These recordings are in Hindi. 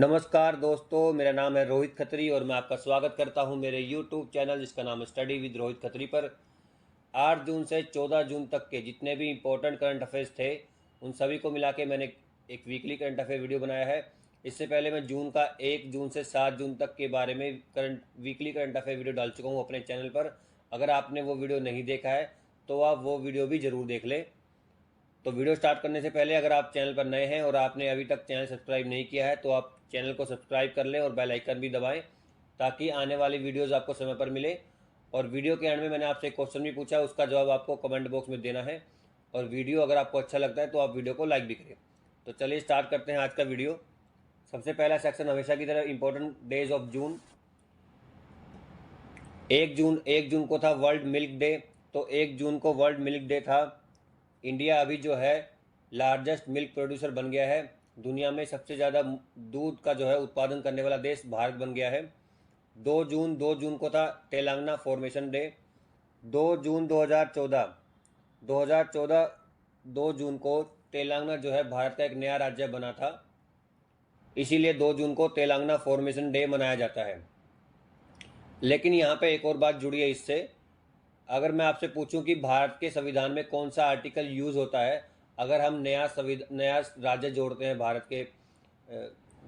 नमस्कार दोस्तों, मेरा नाम है रोहित खत्री और मैं आपका स्वागत करता हूं मेरे YouTube चैनल जिसका नाम है स्टडी विद रोहित खत्री पर। 8 जून से 14 जून तक के जितने भी इम्पोर्टेंट करंट अफेयर्स थे उन सभी को मिला के मैंने एक वीकली करंट अफेयर वीडियो बनाया है। इससे पहले मैं जून का 1 जून से 7 जून तक के बारे में वीकली करंट अफेयर वीडियो डाल चुका हूँ अपने चैनल पर। अगर आपने वो वीडियो नहीं देखा है तो आप वो वीडियो भी ज़रूर देख लें। तो वीडियो स्टार्ट करने से पहले अगर आप चैनल पर नए हैं और आपने अभी तक चैनल सब्सक्राइब नहीं किया है तो आप चैनल को सब्सक्राइब कर लें और बेल आइकन भी दबाएं ताकि आने वाली वीडियोस आपको समय पर मिले। और वीडियो के एंड में मैंने आपसे एक क्वेश्चन भी पूछा, उसका जवाब आपको कमेंट बॉक्स में देना है। और वीडियो अगर आपको अच्छा लगता है तो आप वीडियो को लाइक भी करें। तो चलिए स्टार्ट करते हैं आज का वीडियो। सबसे पहला सेक्शन हमेशा की तरह इंपॉर्टेंट डेज ऑफ जून। 1 जून को था वर्ल्ड मिल्क डे। तो 1 जून को वर्ल्ड मिल्क डे था। इंडिया अभी जो है लार्जेस्ट मिल्क प्रोड्यूसर बन गया है। दुनिया में सबसे ज़्यादा दूध का जो है उत्पादन करने वाला देश भारत बन गया है। 2 जून को था तेलंगाना फॉर्मेशन डे। 2 जून 2014 2 जून को तेलंगाना जो है भारत का एक नया राज्य बना था, इसीलिए 2 जून को तेलंगाना फॉर्मेशन डे मनाया जाता है। लेकिन यहाँ पे एक और बात जुड़ी है इससे। अगर मैं आपसे पूछूं कि भारत के संविधान में कौन सा आर्टिकल यूज़ होता है अगर हम नया राज्य जोड़ते हैं, भारत के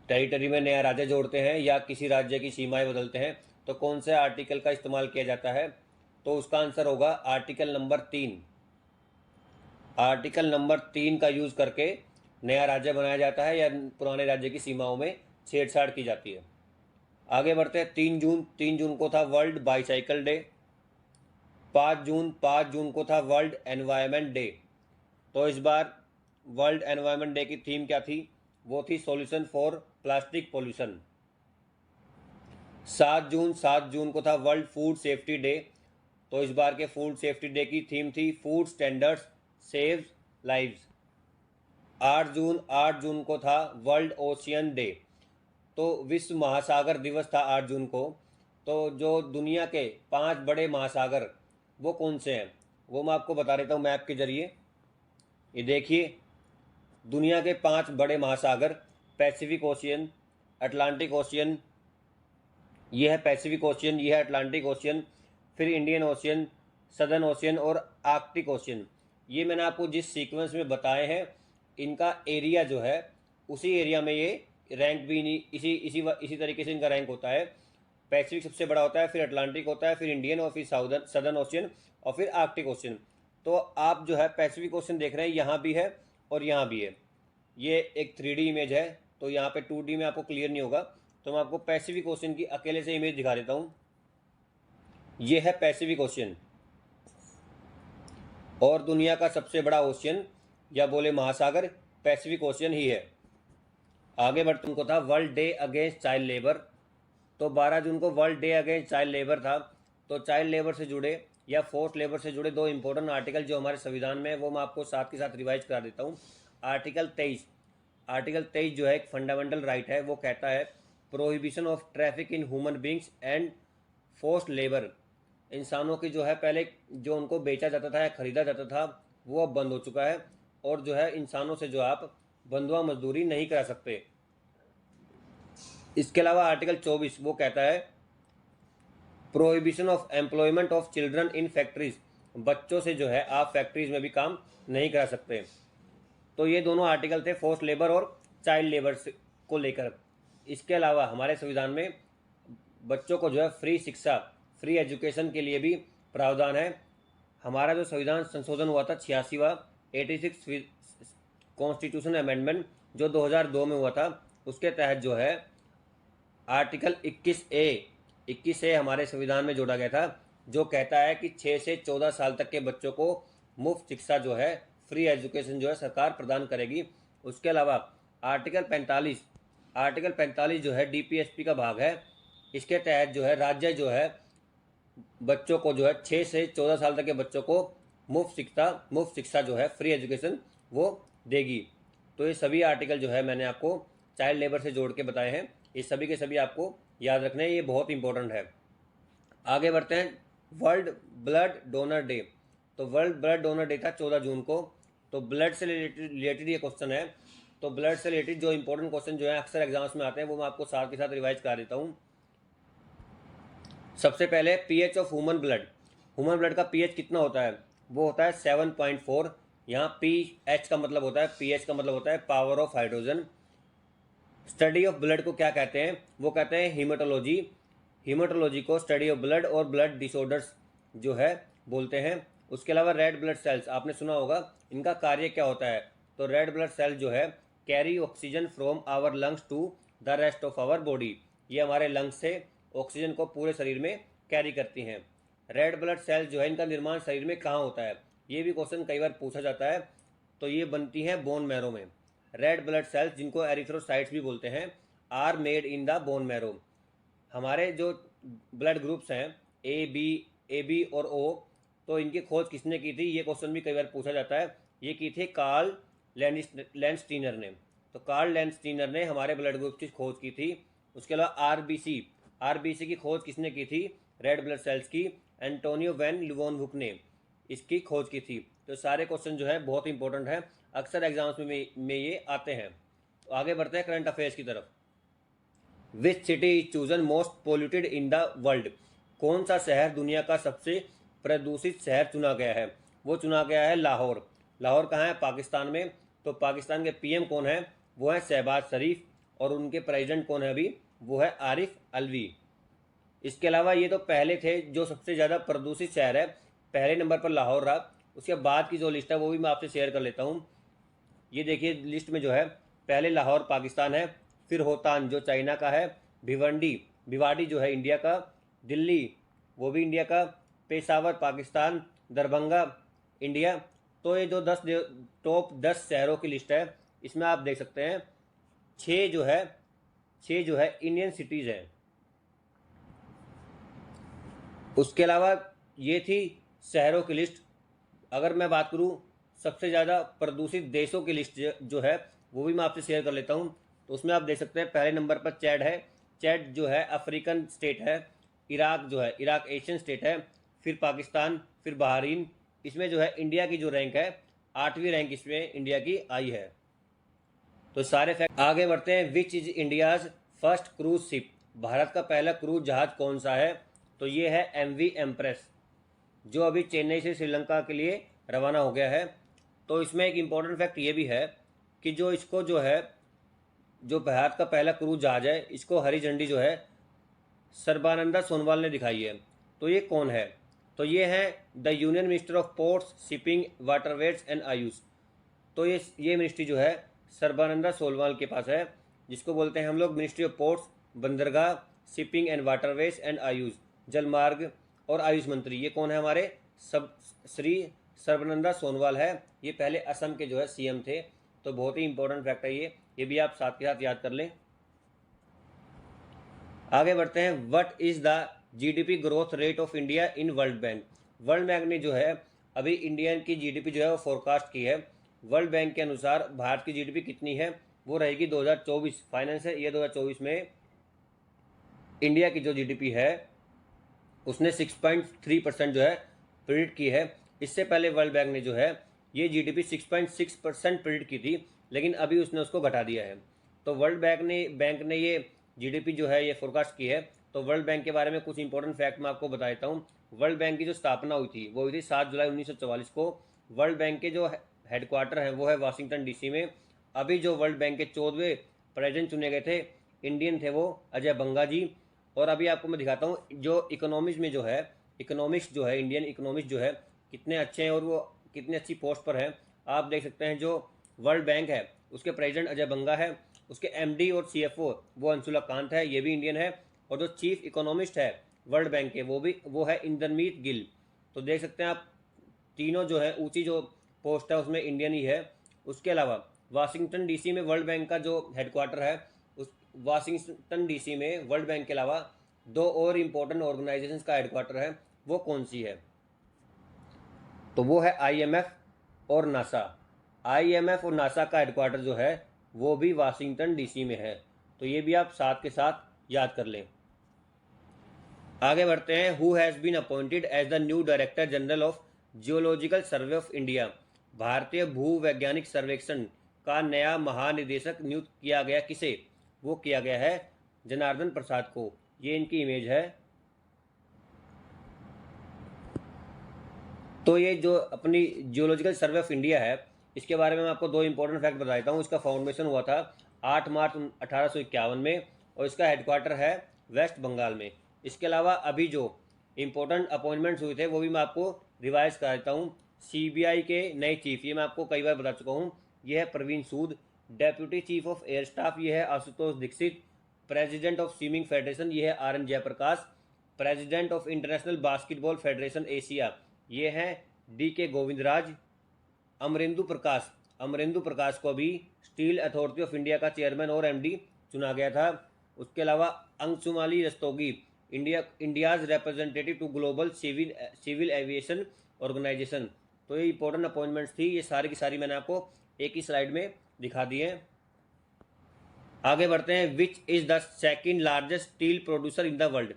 टेरिटरी में नया राज्य जोड़ते हैं या किसी राज्य की सीमाएं बदलते हैं, तो कौन से आर्टिकल का इस्तेमाल किया जाता है? तो उसका आंसर होगा आर्टिकल नंबर 3। आर्टिकल नंबर 3 का यूज़ करके नया राज्य बनाया जाता है या पुराने राज्य की सीमाओं में छेड़छाड़ की जाती है। आगे बढ़ते हैं। 3 जून को था वर्ल्ड बाईसाइकिल डे। 5 जून को था वर्ल्ड एनवायरनमेंट डे। तो इस बार वर्ल्ड एनवायरनमेंट डे की थीम क्या थी? वो थी सॉल्यूशन फॉर प्लास्टिक पोल्यूशन। 7 जून को था वर्ल्ड फूड सेफ्टी डे। तो इस बार के फूड सेफ्टी डे की थीम थी फूड स्टैंडर्ड्स सेव्स लाइव्स। 8 जून को था वर्ल्ड ओशियन डे। तो विश्व महासागर दिवस था 8 जून को। तो जो दुनिया के 5 बड़े महासागर वो कौन से हैं वो मैं आपको बता देता हूँ मैप के जरिए। ये देखिए, दुनिया के 5 बड़े महासागर, पैसिफिक ओशियन, अटलांटिक ओशियन, ये है पैसिफिक ओशियन, ये है अटलांटिक ओशियन, फिर इंडियन ओशियन, सदर्न ओशियन और आर्कटिक ओशियन। ये मैंने आपको जिस सीक्वेंस में बताए हैं इनका एरिया जो है उसी एरिया में ये रैंक भी नहीं, इसी तरीके से इनका रैंक होता है। पैसिफिक सबसे बड़ा होता है, फिर अटलांटिक होता है, फिर इंडियन और फिर सदर्न ओशियन और फिर आर्कटिक ओशियन। तो आप जो है पैसिफिक ओशियन देख रहे हैं, यहाँ भी है और यहाँ भी है। ये एक 3D इमेज है तो यहाँ पे 2D में आपको क्लियर नहीं होगा, तो मैं आपको पैसिफिक ओशियन की अकेले से इमेज दिखा देता हूँ। ये है पैसिफिक ओशियन और दुनिया का सबसे बड़ा ओशियन या बोले महासागर पैसिफिक ओशियन ही है। आगे बढ़ते उनको था world day against child labour. तो 12 जून को world day against child labour था। तो चाइल्ड लेबर से जुड़े या फोर्स लेबर से जुड़े 2 इंपॉर्टेंट आर्टिकल जो हमारे संविधान में है वो मैं आपको साथ के साथ रिवाइज करा देता हूँ। आर्टिकल 23 जो है एक फंडामेंटल राइट है। वो कहता है prohibition of traffic in human beings and forced labour. इंसानों की जो है पहले जो उनको बेचा जाता था या खरीदा जाता था वो अब बंद हो चुका है और जो है इंसानों से जो आप बंधुआ मजदूरी नहीं करा सकते। इसके अलावा आर्टिकल 24 वो कहता है prohibition of employment of children in factories. बच्चों से जो है आप फैक्ट्रीज में भी काम नहीं करा सकते। तो ये दोनों आर्टिकल थे फोर्स लेबर और चाइल्ड लेबर को लेकर। इसके अलावा हमारे संविधान में बच्चों को जो है फ्री शिक्षा, फ्री एजुकेशन के लिए भी प्रावधान है। हमारा जो संविधान संशोधन हुआ था 86वां 86 कॉन्स्टिट्यूशन अमेंडमेंट जो 2002 में हुआ था, उसके तहत जो है आर्टिकल 21A हमारे संविधान में जोड़ा गया था जो कहता है कि 6 से 14 साल तक के बच्चों को मुफ्त शिक्षा जो है फ्री एजुकेशन जो है सरकार प्रदान करेगी। उसके अलावा आर्टिकल 45 जो है DPSP का भाग है। इसके तहत जो है राज्य जो है बच्चों को जो है 6 से 14 साल तक के बच्चों को मुफ्त शिक्षा जो है फ्री एजुकेशन वो देगी। तो ये सभी आर्टिकल जो है मैंने आपको चाइल्ड लेबर से जोड़ के बताए हैं। ये सभी के सभी आपको याद रखने हैं, ये बहुत इंपॉर्टेंट है। आगे बढ़ते हैं। World blood donor day. तो वर्ल्ड ब्लड डोनर डे था 14 जून को। तो ब्लड से रिलेटेड ये क्वेश्चन है तो ब्लड से रिलेटेड जो इंपॉर्टेंट क्वेश्चन जो है अक्सर एग्जाम्स में आते हैं वो मैं आपको साथ के साथ रिवाइज करा देता हूँ। सबसे पहले पीएच ऑफ ह्यूमन ब्लड का पीएच कितना होता है, वो होता है 7.4। यहाँ पीएच का मतलब होता है, पीएच का मतलब होता है power of hydrogen. Study of blood को क्या कहते हैं, वो कहते हैं हीमेटोलॉजी। हीमेटोलॉजी को स्टडी ऑफ ब्लड और ब्लड डिसऑर्डर्स जो है बोलते हैं। उसके अलावा रेड ब्लड सेल्स आपने सुना होगा, इनका कार्य क्या होता है, तो रेड ब्लड सेल जो है carry oxygen from our lungs to the rest of our body, ये हमारे लंग्स से ऑक्सीजन को पूरे शरीर में कैरी करती हैं। रेड ब्लड सेल्स जो है इनका निर्माण शरीर में कहाँ होता है, ये भी क्वेश्चन कई बार पूछा जाता है। तो ये बनती हैं बोन मैरो में। रेड ब्लड सेल्स जिनको एरिथ्रोसाइट्स भी बोलते हैं are made in the bone marrow. हमारे जो ब्लड ग्रुप्स हैं ए बी और ओ, तो इनकी खोज किसने की थी, ये क्वेश्चन भी कई बार पूछा जाता है। ये की थी कार्ल लैंडस्टीनर ने। तो कार्ल लैंडस्टीनर ने हमारे ब्लड ग्रुप की खोज की थी। उसके अलावा आरबीसी की खोज किसने की थी, रेड ब्लड सेल्स की, एंटोनियो वैन लीeuwenhoek ने इसकी खोज की थी। तो सारे क्वेश्चन जो है बहुत इंपॉर्टेंट है, अक्सर एग्जाम्स में ये आते हैं। तो आगे बढ़ते हैं करंट अफेयर्स की तरफ। Which city is chosen most polluted in the world, कौन सा शहर दुनिया का सबसे प्रदूषित शहर चुना गया है, वो चुना गया है लाहौर। लाहौर कहाँ है, पाकिस्तान में। तो पाकिस्तान के पीएम कौन है, वो है शहबाज शरीफ, और उनके प्रेसिडेंट कौन है अभी, वो है आरिफ अलवी। इसके अलावा ये तो पहले थे जो सबसे ज़्यादा प्रदूषित शहर है, पहले नंबर पर लाहौर रहा। उसके बाद की जो लिस्ट है वो भी मैं आपसे शेयर कर लेता हूँ। ये देखिए लिस्ट में जो है पहले लाहौर पाकिस्तान है, फिर होतान जो चाइना का है, भिवाड़ी जो है इंडिया का, दिल्ली वो भी इंडिया का, पेशावर पाकिस्तान, दरभंगा इंडिया। तो ये जो टॉप 10 शहरों की लिस्ट है, इसमें आप देख सकते हैं 6 जो है इंडियन सिटीज़ हैं। उसके अलावा ये थी शहरों की लिस्ट। अगर मैं बात करूँ सबसे ज़्यादा प्रदूषित देशों की लिस्ट जो है वो भी मैं आपसे शेयर कर लेता हूँ। तो उसमें आप देख सकते हैं पहले नंबर पर चैड है। चैड जो है अफ्रीकन स्टेट है। इराक एशियन स्टेट है। फिर पाकिस्तान, फिर बहरीन। इसमें जो है इंडिया की जो रैंक है 8वीं रैंक इसमें इंडिया की आई है। तो सारे फैक्ट आगे बढ़ते हैं। Which is India's first cruise ship, Bharat का पहला क्रूज जहाज कौन सा है, तो ये है MV एम्प्रेस, जो अभी चेन्नई से श्रीलंका के लिए रवाना हो गया है। तो इसमें एक इम्पॉर्टेंट फैक्ट ये भी है कि जो भारत का पहला क्रूज जहाज है, इसको हरी झंडी जो है सर्बानंदा सोनोवाल ने दिखाई है। तो ये कौन है, तो ये है the union minister of ports, shipping, waterways and Ayush. तो ये मिनिस्ट्री जो है सर्बानंदा सोनोवाल के पास है, जिसको बोलते हैं हम लोग मिनिस्ट्री ऑफ पोर्ट्स, बंदरगाह, shipping and waterways and Ayush, जलमार्ग और आयुष मंत्री। ये कौन है, हमारे श्री सर्बानंदा सोनोवाल है। ये पहले असम के जो है CM थे। तो बहुत ही इंपॉर्टेंट फैक्ट है ये भी आप साथ के साथ याद कर लें। आगे बढ़ते हैं। What is the GDP growth rate of India in world bank. World bank ने जो है अभी इंडियन की GDP जो है वो फोरकास्ट की है। वर्ल्ड बैंक के अनुसार भारत की GDP कितनी है, वो रहेगी 2024 फाइनेंशियल ईयर 2024 में इंडिया की जो GDP है उसने 6.3% जो है प्रिडिक्ट की है। इससे पहले वर्ल्ड बैंक ने जो है ये GDP 6.6% प्रिडिक्ट की थी, लेकिन अभी उसने उसको घटा दिया है। तो वर्ल्ड बैंक ने ये GDP जो है ये फोरकास्ट की है। तो वर्ल्ड बैंक के बारे में कुछ इंपॉर्टेंट फैक्ट मैं आपको बता देता हूँ। वर्ल्ड बैंक की जो स्थापना हुई थी वो हुई थी 7 जुलाई 1944 को। वर्ल्ड बैंक के जो हेडक्वार्टर हैं वो है वाशिंगटन DC में। अभी जो वर्ल्ड बैंक के 14वें प्रेसिडेंट चुने गए थे इंडियन थे, वो अजय बंगा जी। और अभी आपको मैं दिखाता हूँ जो इकोनॉमिक्स में जो है इंडियन इकोनॉमिक्स जो है कितने अच्छे हैं और वो कितनी अच्छी पोस्ट पर हैं। आप देख सकते हैं जो वर्ल्ड बैंक है उसके प्रेसिडेंट अजय बंगा है, उसके MD और CFO वो अंशुला कांत है, ये भी इंडियन है। और जो चीफ इकोनॉमिस्ट है वर्ल्ड बैंक के वो है इंदरमीत गिल। तो देख सकते हैं आप तीनों जो है ऊंची जो पोस्ट है उसमें इंडियन ही है। उसके अलावा वाशिंगटन DC में वर्ल्ड बैंक का जो हेडक्वार्टर है, उस वाशिंगटन DC में वर्ल्ड बैंक के अलावा 2 और इम्पोर्टेंट ऑर्गेनाइजेशंस का हेडक्वार्टर है। वो कौन सी है, तो वो है IMF और नासा। IMF और नासा का हेडक्वार्टर जो है वो भी वाशिंगटन DC में है। तो ये भी आप साथ के साथ याद कर लें। आगे बढ़ते हैं। Who has been appointed as the new director general of geological survey of India. भारतीय भू वैज्ञानिक सर्वेक्षण का नया महानिदेशक नियुक्त किया गया। किसे? वो किया गया है जनार्दन प्रसाद को। ये इनकी इमेज है। तो ये जो अपनी जियोलॉजिकल सर्वे ऑफ इंडिया है, इसके बारे में मैं आपको दो इंपॉर्टेंट फैक्ट बता देता हूँ। इसका फाउंडेशन हुआ था 8 मार्च 1851 में और इसका हेडक्वार्टर है वेस्ट बंगाल में। इसके अलावा अभी जो इंपॉर्टेंट अपॉइंटमेंट्स हुए थे वो भी मैं आपको रिवाइज करा देता हूँ। सीबीआई के नए चीफ, ये मैं आपको कई बार बता चुका हूँ, ये है Praveen Sood. Deputy chief of air staff ये है Ashutosh Dikshit. President of swimming federation ये है R N Jayaprakash. President of international basketball federation Asia ये हैं डी के गोविंदराज। अमरेंदु प्रकाश को अभी स्टील अथॉरिटी ऑफ इंडिया का चेयरमैन और एमडी चुना गया था। उसके अलावा Anshumali Rastogi India's representative to global civil aviation organisation. तो ये इंपॉर्टेंट अपॉइंटमेंट्स थी, ये सारी की सारी मैंने आपको एक ही स्लाइड में दिखा दी है। आगे बढ़ते हैं। Which is the second largest steel producer in the world.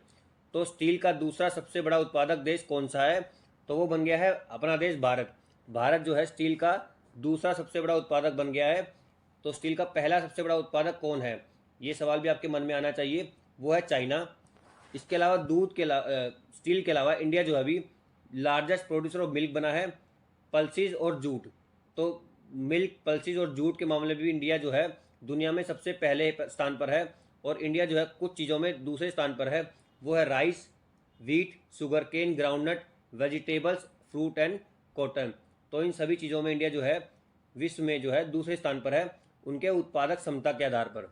तो स्टील का दूसरा सबसे बड़ा उत्पादक देश कौन सा है? तो वो बन गया है अपना देश भारत। भारत जो है स्टील का दूसरा सबसे बड़ा उत्पादक बन गया है। तो स्टील का पहला सबसे बड़ा उत्पादक कौन है? ये सवाल भी आपके मन में आना चाहिए, वो है चाइना। इसके अलावा स्टील के अलावा इंडिया जो है अभी लार्जेस्ट प्रोड्यूसर ऑफ मिल्क बना है, पल्सीज और जूट। तो मिल्क, पल्सीज और जूट के मामले में भी इंडिया जो है दुनिया में सबसे पहले स्थान पर है। और इंडिया जो है कुछ चीज़ों में दूसरे स्थान पर है, वो है rice, wheat, sugar cane, groundnut, vegetables, fruit and cotton. तो इन सभी चीज़ों में इंडिया जो है विश्व में जो है दूसरे स्थान पर है उनके उत्पादक क्षमता के आधार पर।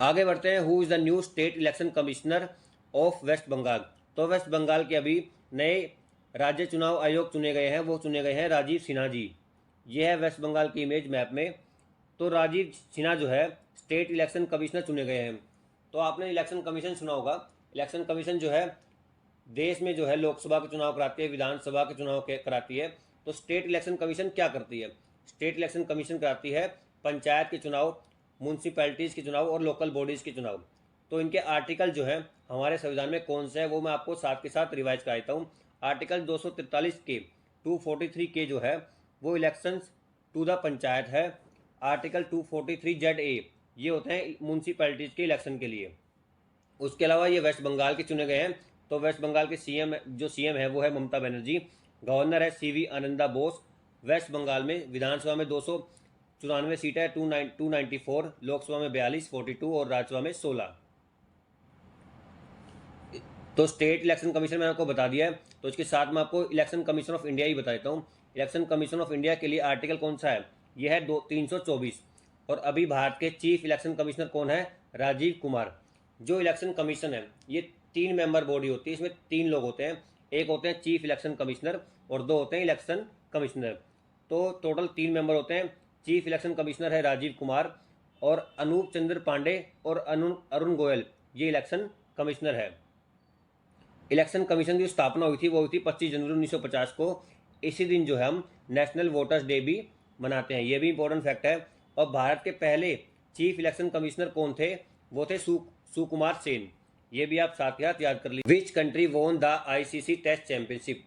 आगे बढ़ते हैं। Who is the new state election commissioner of West Bengal. तो वेस्ट बंगाल के अभी नए राज्य चुनाव आयोग चुने गए हैं, वो चुने गए हैं राजीव सिन्हा जी। ये है वेस्ट बंगाल की इमेज मैप में। तो राजीव सिन्हा जो है स्टेट इलेक्शन कमिश्नर चुने गए हैं। तो आपने इलेक्शन कमीशन सुना होगा। इलेक्शन कमीशन जो है देश में जो है लोकसभा के चुनाव कराती है, विधानसभा के चुनाव कराती है। तो स्टेट इलेक्शन कमीशन क्या करती है? स्टेट इलेक्शन कमीशन कराती है पंचायत के चुनाव, म्यूनसिपैलिटीज़ के चुनाव और लोकल बॉडीज़ के चुनाव। तो इनके आर्टिकल जो है हमारे संविधान में कौन से है वो मैं आपको साथ के साथ रिवाइज करा देता हूँ। आर्टिकल 243 के 243 के जो है वो इलेक्शंस टू द पंचायत है। आर्टिकल 243 ZA ये होते हैं म्यूनसिपैलिटीज़ के इलेक्शन के लिए। उसके अलावा ये वेस्ट बंगाल के चुने गए हैं। तो वेस्ट बंगाल के सीएम है वो है ममता बनर्जी। गवर्नर है CV आनंदा बोस। वेस्ट बंगाल में विधानसभा में 294 सीटें है, 294, लोकसभा में 42, 42 और राज्यसभा में 16। तो स्टेट इलेक्शन कमीशन मैंने आपको बता दिया है। तो इसके साथ में आपको इलेक्शन कमीशन ऑफ इंडिया ही बता देता हूँ। इलेक्शन कमीशन ऑफ इंडिया के लिए आर्टिकल कौन सा है? यह है 324। और अभी भारत के चीफ इलेक्शन कमिश्नर कौन है? राजीव कुमार। जो इलेक्शन कमीशन है ये 3 मेंबर बॉडी होती है, इसमें 3 लोग होते हैं। एक होते हैं चीफ इलेक्शन कमिश्नर और 2 होते हैं इलेक्शन कमिश्नर। तो टोटल 3 मेंबर होते हैं। चीफ इलेक्शन कमिश्नर है राजीव कुमार और अनूप चंद्र पांडे और अरुण गोयल ये इलेक्शन कमिश्नर है। इलेक्शन कमीशन की स्थापना हुई थी वो हुई थी 25 जनवरी 1950 को। इसी दिन जो है हम नेशनल वोटर्स डे भी मनाते हैं, ये भी इंपॉर्टेंट फैक्ट है। और भारत के पहले चीफ इलेक्शन कमिश्नर कौन थे? वो थे सुकुमार सेन। ये भी आप साथ के साथ याद कर लीजिए। Which country won the ICC test championship.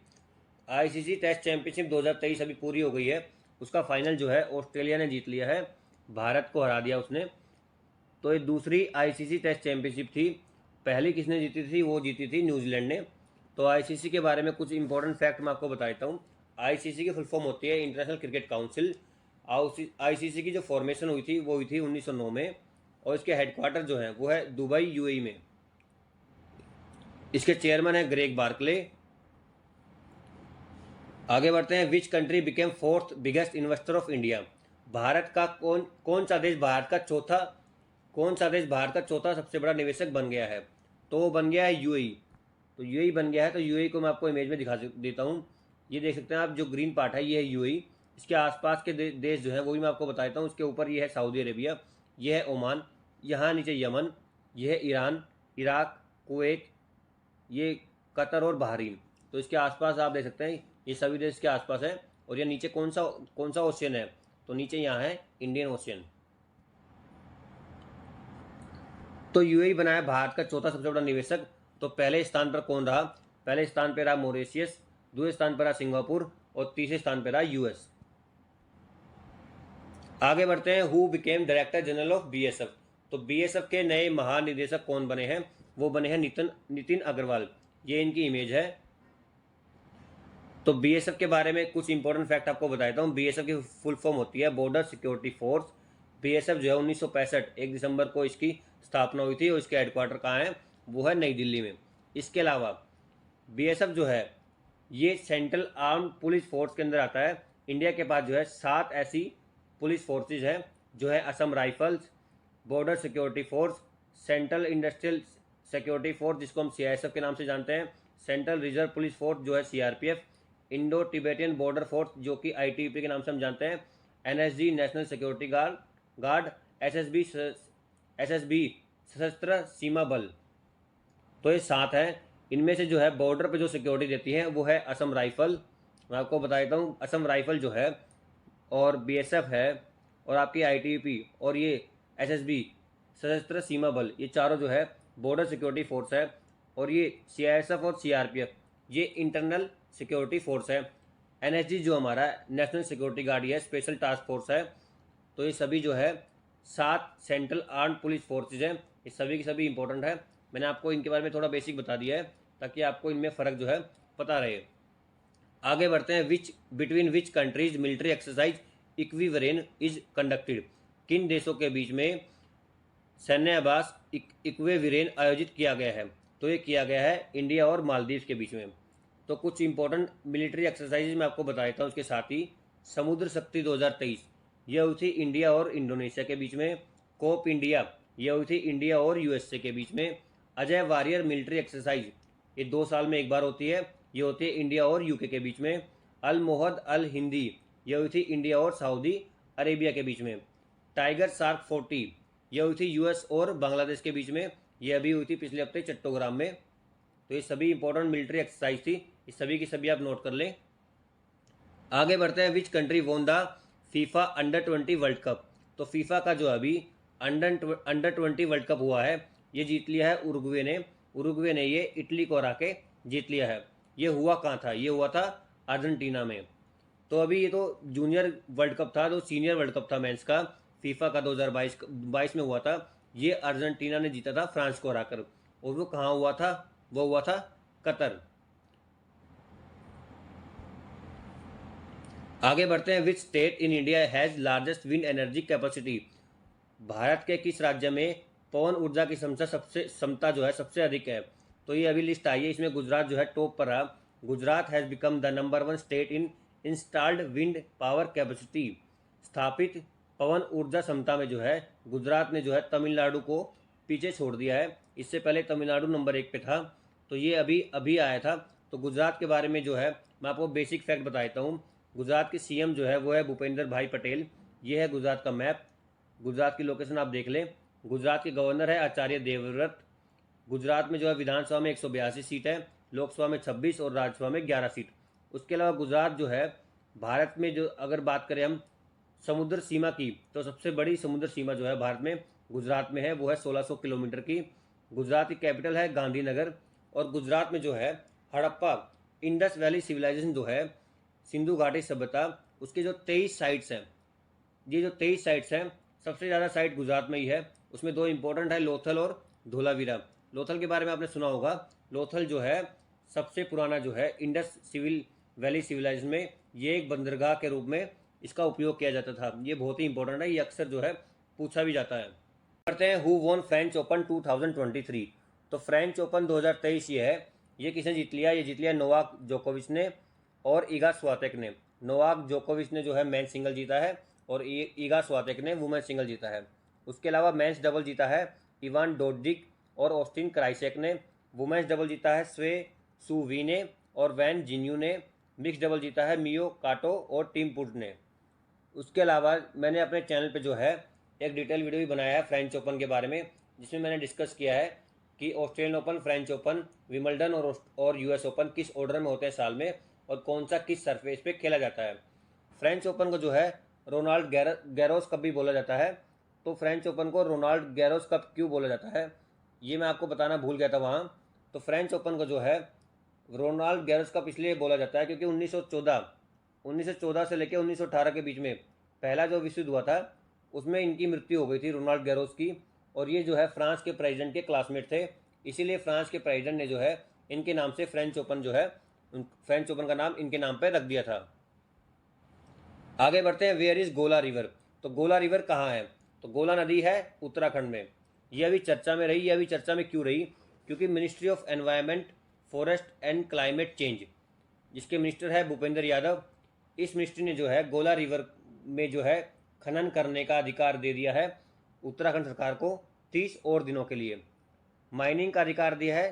ICC test championship 2023 अभी पूरी हो गई है। उसका फाइनल जो है ऑस्ट्रेलिया ने जीत लिया है, भारत को हरा दिया उसने। तो ये दूसरी ICC टेस्ट चैंपियनशिप थी। पहली किसने जीती थी? वो जीती थी न्यूजीलैंड ने। तो ICC के बारे में कुछ इंपॉर्टेंट फैक्ट मैं आपको बता देता हूँ। ICC की फुल फॉर्म होती है इंटरनेशनल क्रिकेट काउंसिल। ICC की जो फॉर्मेशन हुई थी वो हुई थी 1909 में और इसके हेडक्वार्टर जो है वो है दुबई UAE में। इसके चेयरमैन है ग्रेग बार्कले। आगे बढ़ते हैं। Which country became 4th biggest investor of India. Bharat का कौन सा देश भारत का चौथा सबसे बड़ा निवेशक बन गया है? तो वो बन गया है UAE। तो UAE बन गया है। तो UAE को मैं आपको इमेज में दिखा देता हूँ। ये देख सकते हैं आप, जो ग्रीन पार्ट है ये है UAE। इसके आसपास के देश जो है वो भी मैं आपको बता देता हूँ। उसके ऊपर ये है सऊदी अरेबिया, ये है ओमान, यहाँ नीचे यमन, ये है ईरान, इराक, कुवैत, ये कतर और बहरीन। तो इसके आसपास आप देख सकते हैं ये सभी देश के आसपास है। और ये नीचे कौन सा ओशियन है? तो नीचे यहाँ है इंडियन ओशियन। तो UAE बना है भारत का चौथा सबसे बड़ा निवेशक। तो पहले स्थान पर कौन रहा? पहले स्थान पर रहा मॉरिशियस, दूसरे स्थान पर रहा सिंगापुर और तीसरे स्थान पर रहा US। आगे बढ़ते हैं, who became director general of BSF. तो बीएसएफ के नए महानिदेशक कौन बने हैं? वो बने हैं नितिन अग्रवाल। ये इनकी इमेज है। तो बीएसएफ के बारे में कुछ इंपॉर्टेंट फैक्ट आपको बताता हूँ। बीएसएफ की फुल फॉर्म होती है बॉर्डर सिक्योरिटी फोर्स। बीएसएफ जो है 1965 1 दिसंबर को इसकी स्थापना हुई थी और इसके हेडक्वार्टर कहाँ है? वो है नई दिल्ली में। इसके अलावा बीएसएफ जो है ये सेंट्रल आर्म्ड पुलिस फोर्स के अंदर आता है। इंडिया के पास जो है 7 ऐसी पुलिस फोर्सेज है, जो है Assam rifles, border security force, central industrial security force जिसको हम सीआईएसएफ के नाम से जानते हैं, सेंट्रल रिजर्व पुलिस फोर्स जो है CRPF, Indo Tibetan border force जो कि आईटीबीपी के नाम से हम जानते हैं, NSG national security guard, SSB सशस्त्र सीमा बल। तो ये 7 हैं। इनमें से जो है बॉर्डर पे जो सिक्योरिटी देती है वो है असम राइफल। मैं आपको बता देता हूँ, असम राइफल जो है और बीएसएफ है और आपकी आईटीबीपी और ये एसएसबी सशस्त्र सीमा बल, ये चारों जो है बॉर्डर सिक्योरिटी फोर्स है। और ये सीआईएसएफ और सीआरपीएफ ये इंटरनल सिक्योरिटी फोर्स है। एनएसजी जो हमारा नेशनल सिक्योरिटी गार्ड है, स्पेशल टास्क फोर्स है। तो ये सभी जो है 7 सेंट्रल आर्म्ड पुलिस फोर्सेज हैं। ये सभी की सभी इंपॉर्टेंट है। मैंने आपको इनके बारे में थोड़ा बेसिक बता दिया है ताकि आपको इनमें फ़र्क जो है पता रहे। आगे बढ़ते हैं, between which countries military exercise Ekuverin is conducted. किन देशों के बीच में सैन्य अभ्यास इक्विवेरेन आयोजित किया गया है? तो ये किया गया है इंडिया और मालदीव के बीच में। तो कुछ इंपॉर्टेंट मिलिट्री एक्सरसाइज मैं आपको बता देता हूँ। उसके साथ ही समुद्र शक्ति 2023 ये हुई थी इंडिया और इंडोनेशिया के बीच में। कोप इंडिया ये हुई थी इंडिया और यूएसए के बीच में। अजय वारियर मिलिट्री एक्सरसाइज ये 2 साल में एक बार होती है, ये होती है इंडिया और यूके के बीच में। अल मोहद अल हिंदी ये हुई थी इंडिया और सऊदी अरेबिया के बीच में। टाइगर शार्क 40 ये हुई थी यूएस और बांग्लादेश के बीच में, ये अभी हुई थी पिछले हफ्ते चट्टोग्राम में। तो ये सभी इंपॉर्टेंट मिलिट्री एक्सरसाइज थी, इस सभी की सभी आप नोट कर लें। आगे बढ़ते हैं, विच country won the FIFA under 20 world cup. तो फीफा का जो अभी अंडर 20 वर्ल्ड कप हुआ है ये जीत लिया है उरुग्वे ने ये इटली को हरा के जीत लिया है। ये हुआ कहाँ था? ये हुआ था अर्जेंटीना में। तो अभी ये तो जूनियर वर्ल्ड कप था, तो सीनियर वर्ल्ड कप था मेंस का, फीफा का 2022 में हुआ था। ये अर्जेंटीना ने जीता था फ्रांस को हराकर। और वो कहाँ हुआ था? वो हुआ था कतर। आगे बढ़ते हैं, which state in India has largest wind energy capacity. Bharat के किस राज्य में पवन ऊर्जा की क्षमता जो है सबसे अधिक है? तो ये अभी लिस्ट आई है, इसमें गुजरात जो है टॉप पर रहा। Gujarat has become the number 1 state in installed wind power capacity. स्थापित पवन ऊर्जा क्षमता में जो है गुजरात ने जो है तमिलनाडु को पीछे छोड़ दिया है। इससे पहले तमिलनाडु नंबर 1 पे था, तो ये अभी आया था। तो गुजरात के बारे में जो है मैं आपको बेसिक फैक्ट बताता हूँ। गुजरात के सीएम जो है वो है भूपेंद्र भाई पटेल। ये है गुजरात का मैप, गुजरात की लोकेशन आप देख लें। गुजरात के गवर्नर है आचार्य देवव्रत। गुजरात में जो है विधानसभा में 182 सीट है, लोकसभा में 26 और राज्यसभा में 11 सीट। उसके अलावा गुजरात जो है भारत में जो अगर बात करें हम समुद्र सीमा की, तो सबसे बड़ी समुद्र सीमा जो है भारत में गुजरात में है, वो है 1600 किलोमीटर की। गुजरात की कैपिटल है गांधीनगर। और गुजरात में जो है हड़प्पा इंडस वैली सिविलाइजेशन जो है सिंधु घाटी सभ्यता, उसके जो 23 साइट्स हैं, ये जो 23 साइट्स हैं सबसे ज़्यादा साइट गुजरात में ही है। उसमें 2 इंपॉर्टेंट है, लोथल और धोलावीरा। लोथल के बारे में आपने सुना होगा। लोथल जो है सबसे पुराना जो है इंडस वैली सिविलाइजेशन में ये एक बंदरगाह के रूप में इसका उपयोग किया जाता था। ये बहुत ही इंपॉर्टेंट है, ये अक्सर जो है पूछा भी जाता है। करते हैं, हु वॉन फ्रेंच ओपन 2023। तो फ्रेंच ओपन 2023 ये है, ये किसने जीत लिया? ये जीत लिया नोवाक जोकोविच ने और ईगा स्वातेक ने। नोवाक जोकोविच ने जो है मेंस सिंगल जीता है और ईगा स्वातेक ने वुमेन सिंगल जीता है। उसके अलावा मेंस डबल जीता है इवान डोडिक और ऑस्टिन क्राइसेक ने। वुमेन्स डबल जीता है स्वे सू वी ने और वैन जिन्यू ने। मिक्स डबल जीता है मियो काटो और टीम पुट ने। उसके अलावा मैंने अपने चैनल पे जो है एक डिटेल वीडियो भी बनाया है फ्रेंच ओपन के बारे में, जिसमें मैंने डिस्कस किया है कि Australian open, French open, Wimbledon और यूएस ओपन किस ऑर्डर में होते हैं साल में और कौन सा किस सरफेस पे खेला जाता है। फ्रेंच ओपन को जो है रोनाल्ड गैरोस कप भी बोला जाता है। तो फ्रेंच ओपन को रोनाल्ड गैरोस कप क्यों बोला जाता है ये मैं आपको बताना भूल गया था वहाँ। तो फ्रेंच ओपन को जो है रोनाल्ड गैरोस कप इसलिए बोला जाता है क्योंकि 1914 से लेकर 1918 के बीच में पहला जो विश्व युद्ध हुआ था उसमें इनकी मृत्यु हो गई थी, रोनाल्ड गैरोस की। और ये जो है फ्रांस के प्रेसिडेंट के क्लासमेट थे, इसीलिए फ्रांस के प्रेसिडेंट ने जो है इनके नाम से फ्रेंच ओपन जो है, फ्रेंच ओपन का नाम इनके नाम पर रख दिया था। आगे बढ़ते हैं, वेयर इज गोला रिवर। तो गोला रिवर कहाँ है? तो गोला नदी है उत्तराखंड में। ये अभी चर्चा में रही। ये अभी चर्चा में क्यों रही? क्योंकि ministry of environment, forest and climate change, जिसके मिनिस्टर है भूपेंद्र यादव, इस मिनिस्ट्री ने जो है गोला रिवर में जो है खनन करने का अधिकार दे दिया है उत्तराखंड सरकार को 30 और दिनों के लिए। माइनिंग का अधिकार दिया है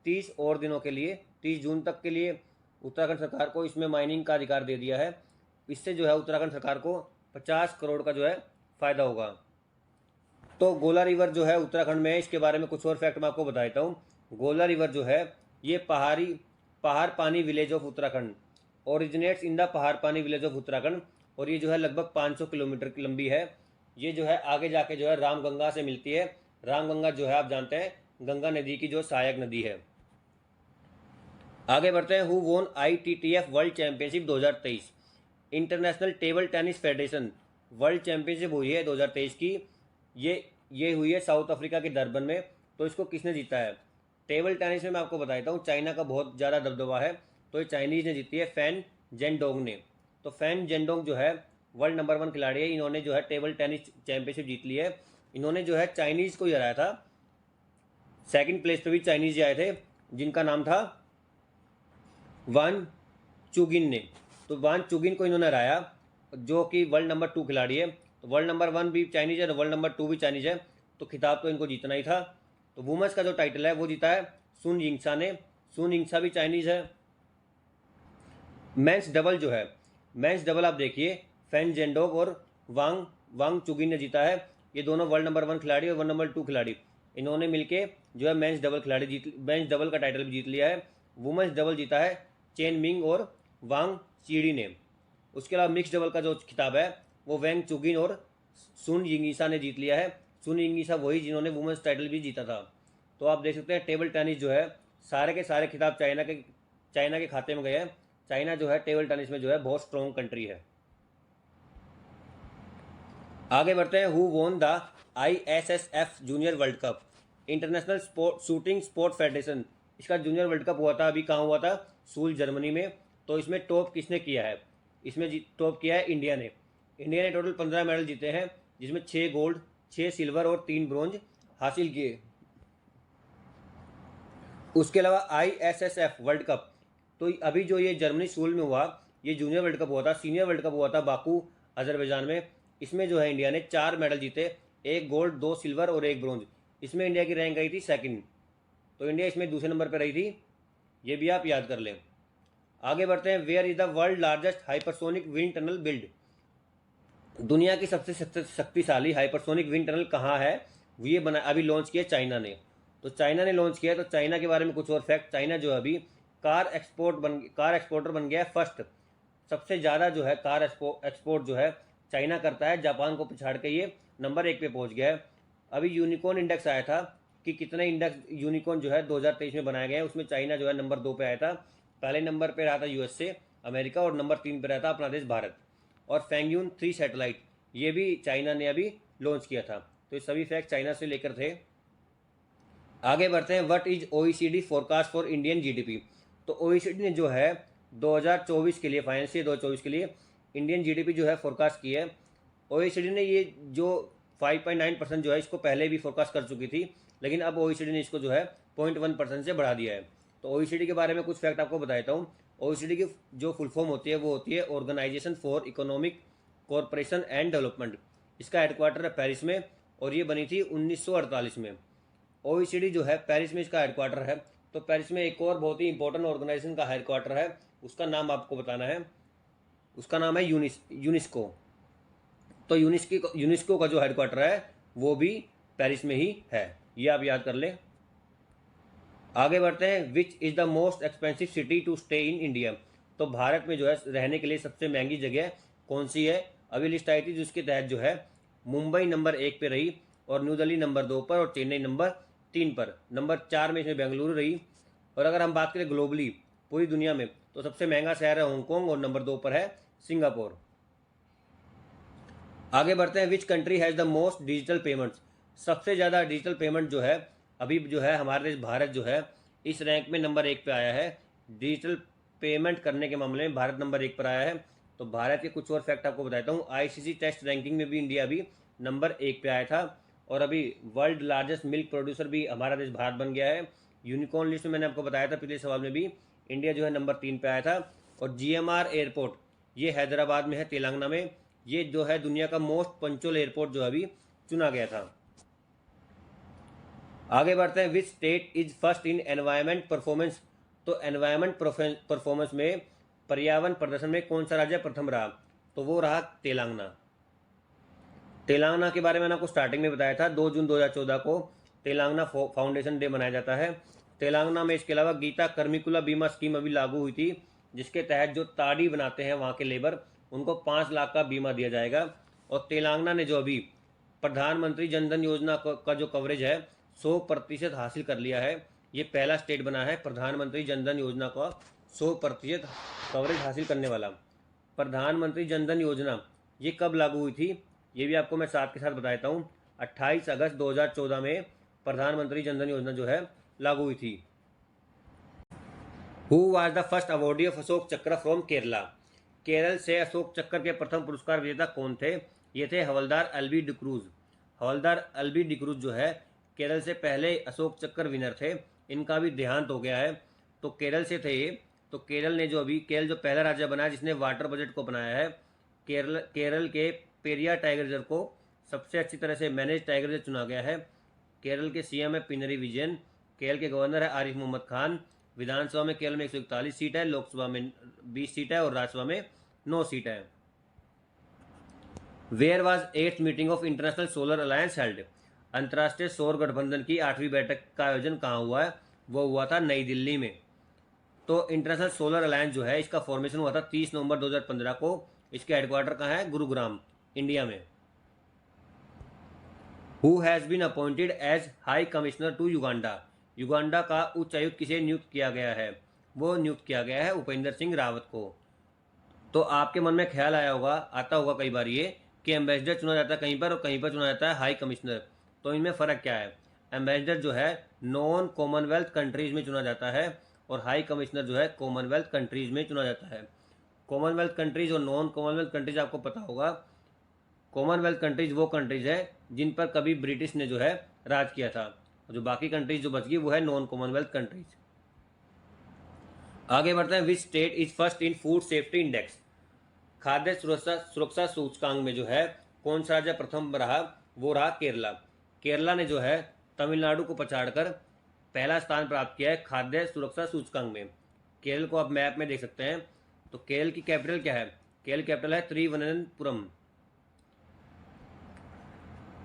30 और दिनों के लिए, 30 जून तक के लिए उत्तराखंड सरकार को इसमें माइनिंग का अधिकार दे दिया है। इससे जो है उत्तराखंड सरकार को 50 करोड़ का जो है फ़ायदा होगा। तो गोला रिवर जो है उत्तराखंड में है, इसके बारे में कुछ और फैक्ट मैं आपको बताता हूँ। गोला रिवर जो है ये पहाड़ पानी village of Uttarakhand, originates in the पहाड़ पानी विलेज ऑफ उत्तराखंड, और ये जो है लगभग 500 किलोमीटर की लंबी है। ये जो है आगे जाके जो है रामगंगा से मिलती है। रामगंगा जो है आप जानते हैं गंगा नदी की जो सहायक नदी है। आगे बढ़ते हैं, हु वोन ITTF world championship 2023। International table tennis federation world championship हुई है 2023 की। ये हुई है साउथ अफ्रीका के डरबन में। तो इसको किसने जीता है? टेबल टेनिस में मैं आपको बताता हूँ चाइना का बहुत ज़्यादा दबदबा है, तो ये चाइनीज़ ने जीती है, फैन जेंडोंग ने। तो फैन जेंडोंग जो है वर्ल्ड नंबर 1 खिलाड़ी है। इन्होंने जो है टेबल टेनिस चैंपियनशिप जीत ली है। इन्होंने जो है चाइनीज़ को ही हराया था। सेकंड प्लेस पे भी चाइनीज़ आए थे, जिनका नाम था वान चुगिन ने। तो वान चुगिन को इन्होंने हराया, जो कि वर्ल्ड नंबर 2 खिलाड़ी है। तो वर्ल्ड नंबर 1 भी चाइनीज़ है, वर्ल्ड नंबर 2 भी चाइनीज़ है, तो खिताब तो इनको जीतना ही था। तो वुमेंस का जो टाइटल है वो जीता है सुन यिंगसा ने। सुन यिंगसा भी चाइनीज़ है। मेंस डबल जो है, मेंस डबल आप देखिए, फैन जेंडोग और वांग चुगिन ने जीता है। ये दोनों वर्ल्ड नंबर 1 खिलाड़ी और वर्ल्ड नंबर 2 खिलाड़ी, इन्होंने मिलके जो है मेंस डबल का टाइटल भी जीत लिया है। वुमेंस डबल जीता है चेन मिंग और वांग चीड़ी ने। उसके अलावा मिक्स डबल का जो खिताब है वो वैंग चुगिन और सुन यिंगसा ने जीत लिया है। सुन यिंगसा वही जिन्होंने वुमेंस टाइटल भी जीता था। तो आप देख सकते हैं टेबल टेनिस जो है सारे के सारे खिताब चाइना के खाते में गए हैं। चाइना जो है टेबल टेनिस में जो है बहुत स्ट्रॉन्ग कंट्री है। आगे बढ़ते हैं, who won the ISSF junior world cup. International shooting sport federation, इसका जूनियर वर्ल्ड कप हुआ था। अभी कहाँ हुआ था? सूल जर्मनी में। तो इसमें टॉप किसने किया है? इसमें टॉप किया है इंडिया ने। इंडिया ने टोटल 15 मेडल जीते हैं, जिसमें 6 गोल्ड, 6 सिल्वर और 3 ब्रॉन्ज हासिल किए। उसके अलावा ISSF वर्ल्ड कप, तो अभी जो ये जर्मनी सूल में हुआ, ये जूनियर वर्ल्ड कप हुआ था। सीनियर वर्ल्ड कप हुआ था बाकू अजरबैजान में। इसमें जो है इंडिया ने 4 मेडल जीते, 1 गोल्ड, 2 सिल्वर और 1 ब्रॉन्ज। इसमें इंडिया की रैंक आई थी सेकंड, तो इंडिया इसमें दूसरे नंबर पर रही थी। ये भी आप याद कर लें। आगे बढ़ते हैं, where is the world largest hypersonic wind tunnel build. दुनिया की सबसे शक्तिशाली हाइपरसोनिक विंड टनल कहाँ है? ये बना अभी लॉन्च किया चाइना ने। तो चाइना ने लॉन्च किया। तो चाइना के बारे में कुछ और फैक्ट। चाइना जो है अभी कार एक्सपोर्टर बन गया है फर्स्ट। सबसे ज़्यादा जो है कार एक्सपोर्ट जो है चाइना करता है। जापान को पिछाड़ के ये नंबर 1 पे पहुंच गया है। अभी यूनिकॉर्न इंडेक्स आया था कि कितने इंडेक्स यूनिकॉर्न जो है 2023 में बनाया गया है, उसमें चाइना जो है नंबर 2 पे आया था। पहले नंबर पे रहा था USA अमेरिका, और नंबर 3 पे रहा था अपना देश भारत। और फैंगयून 3 सैटेलाइट ये भी चाइना ने अभी लॉन्च किया था। तो ये सभी फैक्ट चाइना से लेकर थे। आगे बढ़ते हैं, what is OECD forecast for Indian GDP। तो OECD ने जो है 2024 के लिए, फाइनेंशियल 2024 के लिए इंडियन GDP जो है फोरकास्ट की है। OECD ने ये जो 5.9% जो है इसको पहले भी फोरकास्ट कर चुकी थी, लेकिन अब OECD ने इसको जो है 0.1% से बढ़ा दिया है। तो OECD के बारे में कुछ फैक्ट आपको बताता हूँ। OECD की जो फुल फॉर्म होती है वो होती है organization for economic corporation and development. इसका हेडक्वार्टर है पेरिस में, और ये बनी थी 1948 में। OECD जो है पेरिस में इसका हेडक्वार्टर है। तो पेरिस में एक और बहुत ही इंपॉर्टेंट ऑर्गेनाइजेशन का हेडक्वार्टर है, उसका नाम आपको बताना है। उसका नाम है यूनेस्को। तो यूनेस्को का जो हेडक्वार्टर है वो भी पेरिस में ही है, ये आप याद कर लें। आगे बढ़ते हैं, which is the most expensive city to stay in India. तो भारत में जो है रहने के लिए सबसे महंगी जगह कौन सी है? अभी लिस्ट आई थी जिसके तहत जो है मुंबई नंबर 1 पे रही, और न्यू दिल्ली नंबर 2 पर, और चेन्नई नंबर 3 पर। नंबर 4 में इसमें बेंगलुरु रही। और अगर हम बात करें ग्लोबली पूरी दुनिया में, तो सबसे महंगा शहर है हांगकॉन्ग, और नंबर 2 पर है सिंगापुर। आगे बढ़ते हैं, which country has the most digital payments. सबसे ज़्यादा डिजिटल पेमेंट जो है अभी जो है हमारे देश भारत जो है इस रैंक में नंबर 1 पे आया है। डिजिटल पेमेंट करने के मामले में भारत नंबर 1 पर आया है। तो भारत के कुछ और फैक्ट आपको बताता हूँ। आईसीसी टेस्ट रैंकिंग में भी इंडिया अभी नंबर 1 पे आया था। और अभी वर्ल्ड लार्जेस्ट मिल्क प्रोड्यूसर भी हमारा देश भारत बन गया है। यूनिकॉर्न लिस्ट में मैंने आपको बताया था पिछले सवाल में भी, इंडिया जो है नंबर 3 पे आया था। और जीएमआर एयरपोर्ट ये हैदराबाद में है, तेलंगाना में। ये जो है दुनिया का मोस्ट पंचुअल एयरपोर्ट जो अभी चुना गया था। आगे बढ़ते हैं, which state is first in environment performance. तो एनवायरमेंट परफॉर्मेंस में, पर्यावरण प्रदर्शन में कौन सा राज्य प्रथम रहा? तो वो रहा तेलंगाना। तेलंगाना के बारे में मैंने आपको स्टार्टिंग में बताया था। 2 जून 2014 को तेलंगाना फाउंडेशन डे मनाया जाता है। तेलंगाना में इसके अलावा गीता कर्मिकुला बीमा स्कीम अभी लागू हुई थी, जिसके तहत जो ताड़ी बनाते हैं वहाँ के लेबर, उनको 5 लाख का बीमा दिया जाएगा। और तेलंगाना ने जो अभी प्रधानमंत्री जनधन योजना का जो कवरेज है 100% हासिल कर लिया है। ये पहला स्टेट बना है प्रधानमंत्री जनधन योजना का 100% कवरेज हासिल करने वाला। प्रधानमंत्री जनधन योजना ये कब लागू हुई थी, ये भी आपको मैं साथ के साथ बताता हूँ। 28 अगस्त 2014 में प्रधानमंत्री जनधन योजना जो है लागू हुई थी। Who was the first awardee of Ashok चक्र फ्रॉम केरला। केरल से अशोक चक्र के प्रथम पुरस्कार विजेता कौन थे? ये थे हवलदार एलबी डिक्रूज। हवलदार एलबी डिक्रूज जो है केरल से पहले अशोक चक्र विनर थे। इनका भी देहांत हो गया है। तो केरल से थे ये। तो केरल जो पहला राज्य बना है जिसने वाटर बजट को बनाया है। केरल के पेरियार टाइगर रिजर्व को सबसे अच्छी तरह से मैनेज टाइगर रिजर्व चुना गया है। केरल के सीएम है पिनरी विजयन। केरल के गवर्नर है आरिफ मोहम्मद खान। विधानसभा में केरल में 141 सीट है, लोकसभा में 20 सीट है और राज्यसभा में 9 सीट है। Where was 8th meeting of international solar alliance held. अंतर्राष्ट्रीय सौर गठबंधन की 8वीं बैठक का आयोजन कहाँ हुआ है? वो हुआ था नई दिल्ली में। तो इंटरनेशनल सोलर अलायंस जो है इसका फॉर्मेशन हुआ था 30 नवंबर 2015 को। इसके हेडक्वार्टर कहाँ है? गुरुग्राम, इंडिया में। Who has been appointed as high commissioner to Uganda. Uganda का उच्चायुक्त किसे नियुक्त किया गया है? वो नियुक्त किया गया है उपेंद्र सिंह रावत को। तो आपके मन में ख्याल आता होगा कई बार ये कि एम्बेसडर चुना जाता है कहीं पर और कहीं पर चुना जाता है हाई कमिश्नर। तो इनमें फ़र्क क्या है? एम्बेसडर जो है नॉन कॉमनवेल्थ कंट्रीज़ में चुना जाता है और हाई कमिश्नर जो है कॉमनवेल्थ कंट्रीज़ में चुना जाता है। कॉमनवेल्थ कंट्रीज़ और नॉन कॉमनवेल्थ कंट्रीज़ आपको पता होगा। कॉमनवेल्थ कंट्रीज़ वो कंट्रीज़ है जिन पर कभी ब्रिटिश ने जो है राज किया था। जो बाकी कंट्रीज जो बच गई वो है नॉन कॉमनवेल्थ कंट्रीज। आगे बढ़ते हैं, which state is first in food safety index. खाद्य सुरक्षा सूचकांक में जो है कौन सा राज्य प्रथम रहा? वो रहा केरला। केरला ने जो है तमिलनाडु को पछाड़कर पहला स्थान प्राप्त किया है खाद्य सुरक्षा सूचकांक में। केरल को आप मैप में देख सकते हैं। तो केरल की कैपिटल क्या है? केरल कैपिटल है त्रिवनंतपुरम।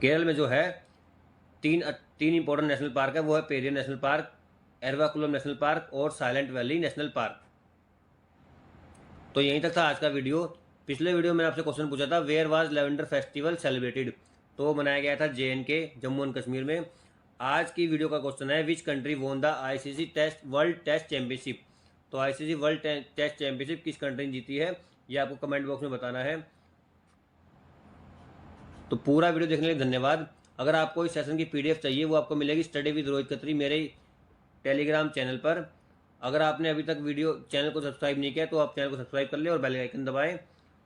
केरल में जो है तीन इंपॉर्टेंट नेशनल पार्क है। वो है Periyar national park, Eravikulam national park और साइलेंट वैली नेशनल पार्क। तो यहीं तक था आज का वीडियो। पिछले वीडियो में आपसे क्वेश्चन पूछा था where was lavender festival celebrated. तो मनाया गया था JNK जम्मू एंड कश्मीर में। आज की वीडियो का क्वेश्चन है which country won the ICC world test championship. तो ICC वर्ल्ड टेस्ट चैंपियनशिप किस कंट्री ने जीती है ये आपको कमेंट बॉक्स में बताना है। तो पूरा वीडियो देखने के लिए धन्यवाद। अगर आपको इस सेशन की PDF चाहिए वो आपको मिलेगी स्टडी विद रोहित खत्री मेरे टेलीग्राम चैनल पर। अगर आपने अभी तक चैनल को सब्सक्राइब नहीं किया तो आप चैनल को सब्सक्राइब कर लें और बेल आइकन दबाएं।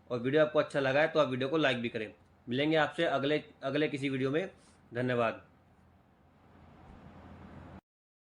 और वीडियो आपको अच्छा लगा है तो आप वीडियो को लाइक भी करें। मिलेंगे आपसे अगले किसी वीडियो में। धन्यवाद।